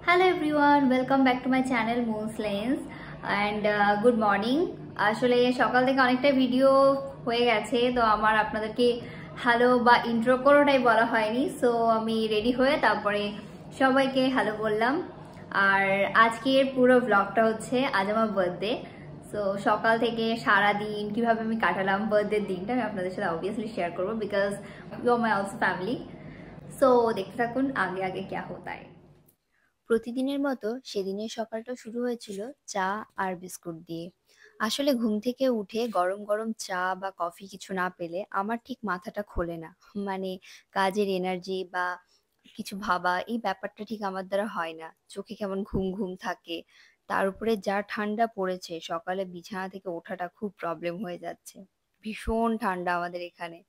Hello everyone, welcome back to my channel moons lens and good morning. আসলে সকাল থেকে অনেকটা ভিডিও হয়ে গেছে, তো আমার আপনাদেরকে হ্যালো বা ইন্ট্রো কোনোটাই বলা হয়নি। সো আমি রেডি হয়ে তারপরে সবাইকে হ্যালো বললাম। আর আজকের পুরো ব্লগটা হচ্ছে আজ আমার বার্থডে। সো সকাল থেকে সারা দিন কীভাবে আমি কাটালাম বার্থডের দিনটা আমি আপনাদের সাথে অবভিয়াসলি শেয়ার করবো, because you are my also family. So দেখতে থাকুন আগে আগে ক্যা হোতা হ্যায়। প্রতিদিনের মতো সেদিনের সকালটা শুরু হয়েছিল চা আর বিস্কুট দিয়ে। আসলে ঘুম থেকে উঠে গরম গরম চা বা কফি কিছু না পেলে আমার ঠিক মাথাটা খোলে না। মানে কাজের এনার্জি বা কিছু ভাবা এই ব্যাপারটা ঠিক আমার দ্বারা হয় না। চোখে কেমন ঘুম ঘুম থাকে। তার উপরে যা ঠান্ডা পড়েছে, সকালে বিছানা থেকে ওঠাটা খুব প্রবলেম হয়ে যাচ্ছে। ভীষণ ঠান্ডা আমাদের এখানে।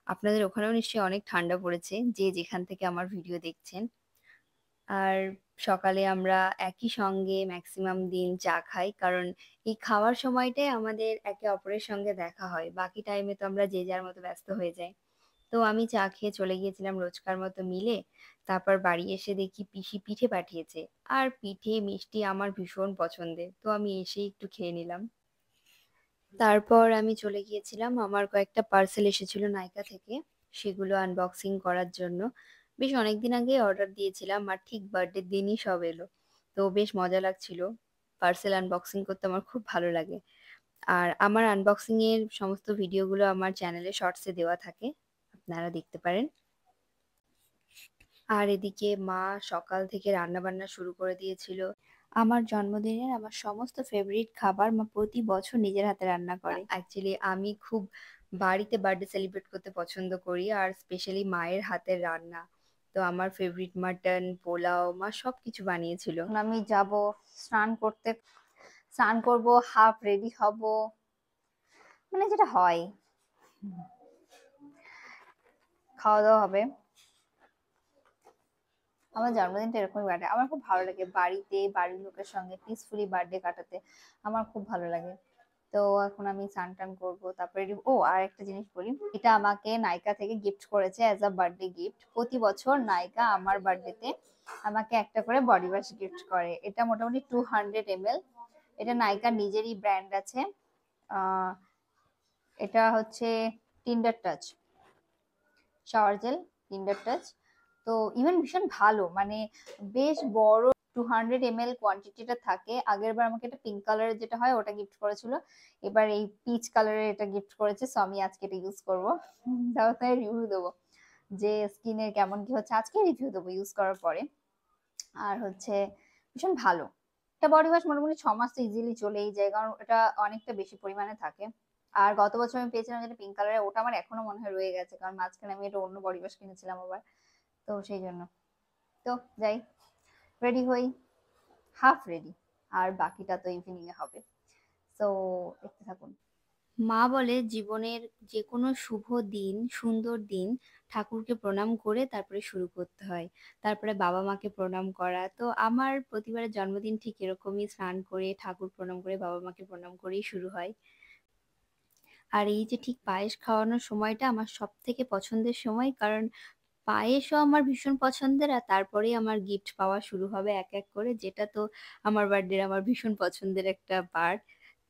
আপনাদের ওখানেও নিশ্চয়ই অনেক ঠান্ডা পড়েছে, যে যেখান থেকে আমার ভিডিও দেখছেন। আর সকালে আমরা একই সঙ্গে ম্যাক্সিমাম দিন চা খাই, কারণ এই খাওয়ার সময়টাই আমাদের একে অপরের সঙ্গে দেখা হয়। বাকি টাইমে তো আমরা যে যার মতো ব্যস্ত হয়ে যাই। তো আমি চা খেয়ে চলে গিয়েছিলাম রোজকার মতো মিলে। তারপর বাড়ি এসে দেখি পিসি পিঠে পাঠিয়েছে। আর পিঠে মিষ্টি আমার ভীষণ পছন্দের, তো আমি এসেই একটু খেয়ে নিলাম। তারপর আমি চলে গিয়েছিলাম, আমার কয়েকটা পার্সেল এসেছিল নাইকা থেকে, সেগুলো আনবক্সিং করার জন্য। বেশ অনেকদিন আগে অর্ডার দিয়েছিলাম আর ঠিক বার্থডের দিনই সব এলো। তো বেশ মজা লাগছিল। পার্সেল আনবক্সিং করতে আমার খুব ভালো লাগে। আর আমার আনবক্সিং এর সমস্ত ভিডিওগুলো আমার চ্যানেলে শর্টসে দেওয়া থাকে, আপনারা দেখতে পারেন। আর এদিকে মা সকাল থেকে রান্না বান্না শুরু করে দিয়েছিল। আমার জন্মদিনের আমার সমস্ত ফেভারিট খাবার মা প্রতি বছর নিজের হাতে রান্না করে। অ্যাকচুয়ালি আমি খুব বাড়িতে বার্থডে সেলিব্রেট করতে পছন্দ করি, আর স্পেশালি মায়ের হাতের রান্না। তো আমার ফেভারিট মাটন, পোলাও মা সবকিছু বানিয়েছিল। এখন আমি যাব স্নান করতে, স্নান করব, হাফ রেডি হব, মানে যেটা হয়, খাওয়া দাওয়া হবে। আমার জন্মদিনটা এরকমই কাটে, আমার খুব ভালো লাগে বাড়িতে বাড়ির লোকের সঙ্গে পিসফুলি বার্থডে কাটাতে, আমার খুব ভালো লাগে। তো এখন আমি স্নান টান করবো, তারপরে ও আর একটা জিনিস বলি, এটা আমাকে নাইকা থেকে গিফট করেছে অ্যাজ আ বার্থডে গিফট। প্রতি বছর নাইকা আমার বার্থডেতে আমাকে একটা করে বডি ওয়াশ গিফট করে। এটা মোটামুটি 200 ml। এটা নাইকার নিজেরই ব্র্যান্ড আছে। আহ এটা হচ্ছে Tinder touch shower gel, Tinder touch. তো ইভেন ভীষণ ভালো, মানে বেশ বড় 200 ml কোয়ান্টিটিটা থাকে। আগের বার আমাকে এটা পিঙ্ক কালারের যেটা হয় ওটা গিফট করেছিল, এবার এই পিচ কালারের এটা গিফট করেছে। সো আমি আজকে এটা ইউজ করবো, তারপরে রিভিউ দেবো যে স্কিনের কেমন কি হচ্ছে, আজকে রিভিউ দেবো ইউজ করার পরে। আর হচ্ছে ভীষণ ভালো। এটা বডি ওয়াশ মোটামুটি 6 মাস তো ইজিলি চলেই যায়, কারণ এটা অনেকটা বেশি পরিমাণে থাকে। আর গত বছর আমি পেয়েছিলাম যেটা পিঙ্ক কালারের, ওটা আমার এখনো মনে হয় রয়ে গেছে, কারণ মাঝখানে আমি এটা অন্য বডি ওয়াশ কিনেছিলাম আবার। তো সেই জন্য, তো যাই, রেডি হই, হাফ রেডি, আর বাকিটা তো ইভিনিং এ হবে। তো দেখতে থাকুন। মা বলে জীবনের যে কোনো শুভ দিন, সুন্দর দিন ঠাকুরকে প্রণাম করে তারপরে শুরু করতে হয়। তারপরে বাবা মাকে প্রণাম করা। তো আমার প্রতিবারের জন্মদিন ঠিক এরকমই, স্নান করে ঠাকুর প্রণাম করে বাবা মাকে প্রণাম করেই শুরু হয়। আর এই যে ঠিক পায়েস খাওয়ানোর সময়টা আমার সব থেকে পছন্দের সময়, কারণ পায়েসও আমার ভীষণ পছন্দের, আর তারপরেই আমার গিফট পাওয়া শুরু হবে এক এক করে, যেটা তো আমার বার্থডে আমার ভীষণ পছন্দের একটা পার্ট।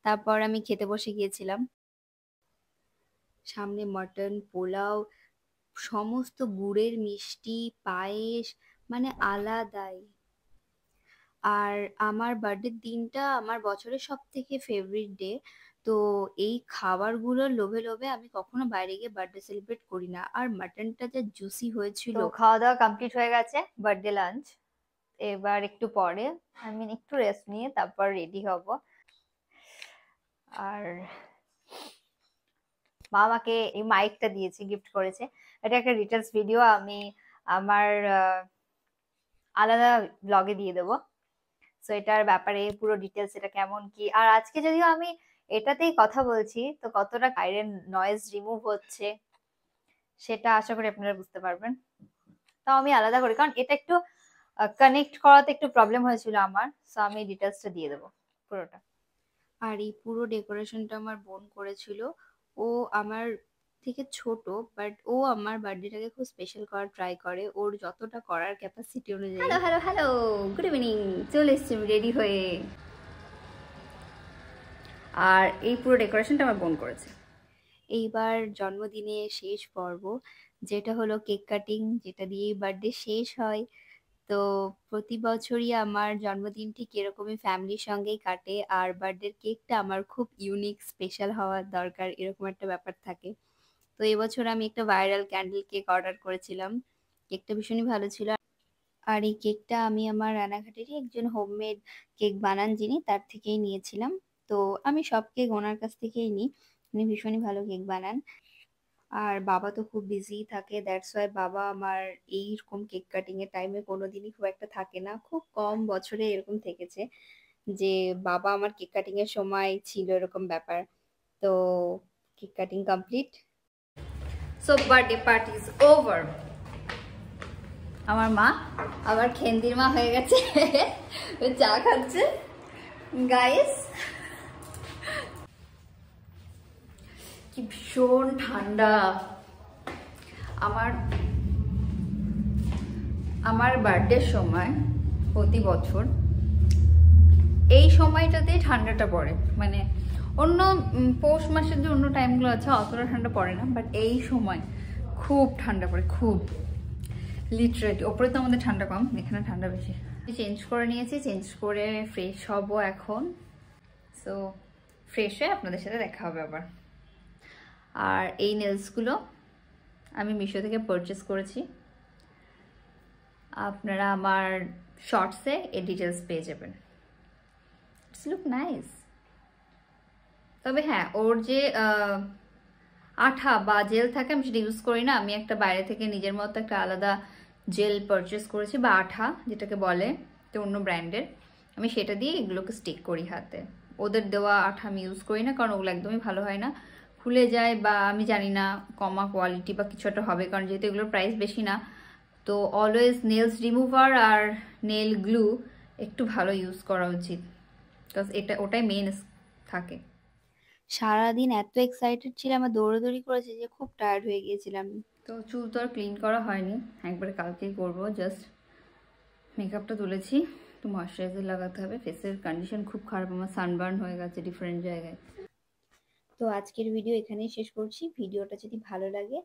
তারপর আমি খেতে বসে গিয়েছিলাম। সামনে মটন, পোলাও, সমস্ত গুড়ের মিষ্টি, পায়েস, মানে আলাদাই। আর আমার বার্থডের দিনটা আমার বছরের সব থেকে ফেভারিট ডে। তো এই খাবারগুলোর লোভে লোভে আমি কখনো বাইরে গিয়ে বার্থডে সেলিব্রেট করি না। আর মাটনটা যা জুসি হয়েছিল। তো খাওয়া দাওয়া কমপ্লিট হয়ে গেছে, বার্থডে লাঞ্চ। এবার একটু পরে আমি একটু রেস্ট নিয়ে তারপর রেডি হব। আর মা আমাকে এই মাইকটা দিয়েছে, গিফট করেছে। এটা একটা ডিটেলস ভিডিও আমি আমার আলাদা ব্লগে দিয়ে দেবো। সো এটার ব্যাপারে পুরো ডিটেলস, এটা কেমন কি। আর আজকে যদিও আমি এটাতেই কথা বলছি, তো কতটা বাইরের নয়েজ রিমুভ হচ্ছে সেটা আশা করি আপনারা বুঝতে পারবেন। তাও আমি আলাদা করি, কারণ এটা একটু কানেক্ট করাতে একটু প্রবলেম হয়েছিল আমার। সো আমি ডিটেলসটা দিয়ে দেবো পুরোটা। আর এই পুরো ডেকোরেশনটা আমার বোন করেছিল। ও আমার থেকে ছোট, বাট ও আমার বার্থডেটাকে খুব স্পেশাল করার ট্রাই করে ওর যতটা করার ক্যাপাসিটি অনুযায়ী। Hello hello hello, good evening. চলে এসছি রেডি হয়ে, আর এই পুরো ডেকোরেশনটা আমার বোন করেছে। এইবার জন্মদিনে শেষ পর্ব, যেটা হলো কেক কাটিং, যেটা দিয়েই বার্থডে শেষ হয়। তো প্রতি বছরই আমার জন্মদিন ঠিক এরকমই ফ্যামিলির সঙ্গেই কাটে, আর বার্থডের কেকটা আমার খুব ইউনিক স্পেশাল হওয়ার দরকার, এরকম একটা ব্যাপার থাকে। তো এবছর আমি একটা ভাইরাল ক্যান্ডেল কেক অর্ডার করেছিলাম, কেকটা ভীষণই ভালো ছিল। আর এই কেকটা আমি আমার রানাঘাটেরই একজন হোমমেড কেক বানান যিনি, তার থেকেই নিয়েছিলাম। তো আমি সব কেক ওনার কাছ থেকেই নিই, উনি ভীষণই ভালো কেক বানান। আর বাবা তো খুব বিজি থাকে, দ্যাটস ওয়াই বাবা আমার এইরকম কেক কাটিং এর টাইমে কোনোদিনই খুব একটা থাকে না, খুব কম বছরে এরকম থেকেছে যে বাবা আমার কেক কাটিং এর সময় ছিল, এরকম ব্যাপার। তো cake cutting complete. So birthday party is over. আমার মা আবার খেন্দির মা হয়ে গেছে, ও চা খাচ্ছে গাইস। কি ভীষণ ঠান্ডা। আমার আমার বার্থডের সময় প্রতি বছর এই সময়টাতেই ঠান্ডাটা পড়ে, মানে অন্য পৌষ মাসের যে অন্য টাইমগুলো আছে অতটা ঠান্ডা পড়ে না, বাট এই সময় খুব ঠান্ডা পড়ে, খুব লিটারেলি। ওপরে তো আমাদের ঠান্ডা কম, এখানে ঠান্ডা বেশি। চেঞ্জ করে নিয়েছি, চেঞ্জ করে ফ্রেশ হব এখন। সো ফ্রেশ হয়ে আপনাদের সাথে দেখা হবে আবার। আর এই নেলসগুলো আমি মিশো থেকে পারচেস করেছি, আপনারা আমার শর্টসে এই ডিটেলস পেয়ে যাবেন। It's look nice. তবে হ্যাঁ, ওর যে আঠা বা জেল থাকে আমি সেটা ইউজ করি না, আমি একটা বাইরে থেকে নিজের মতো একটা আলাদা জেল পারচেস করেছি, বা আঠা যেটাকে বলে, তো অন্য ব্র্যান্ডের। আমি সেটা দিয়ে এগুলোকে স্টিক করি হাতে। ওদের দেওয়া আঠা আমি ইউজ করি না, কারণ ওগুলো একদমই ভালো হয় না, খুলে যায়, বা আমি জানি না কমা কোয়ালিটি বা কিছু একটা হবে, কারণ যেহেতু এগুলোর প্রাইস বেশি না। তো অলওয়েজ নেলস রিমুভার আর নেল গ্লু একটু ভালো ইউজ করা উচিত, বিকজ ওটাই মেন থাকে। সারাদিন এত এক্সাইটেড ছিলাম আর দৌড়াদৌড়ি করেছে যে খুব টায়ার্ড হয়ে গিয়েছিলাম। তো চুল তো আর ক্লিন করা হয়নি, একবারে কালকেই করবো। জাস্ট মেকআপটা তুলেছি, একটু ময়শ্চারাইজার লাগাতে হবে। ফেসের কন্ডিশন খুব খারাপ, আমার সানবার্ন হয়ে গেছে ডিফারেন্ট জায়গায়। তো আজকের ভিডিও এখানেই শেষ করছি। ভিডিওটা যদি ভালো লাগে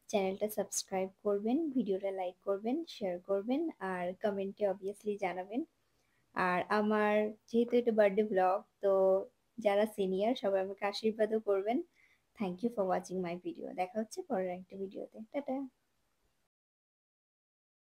চ্যানেলটা সাবস্ক্রাইব করবেন, ভিডিওটা লাইক করবেন, শেয়ার করবেন, আর কমেন্টে অবভিয়াসলি জানাবেন। আর আমার যেহেতু এটা বার্থডে ব্লগ, তো যারা সিনিয়র সবাই আমাকে আশীর্বাদও করবেন। Thank you for watching my video. দেখা হচ্ছে পরের একটা ভিডিওতে। টাটা।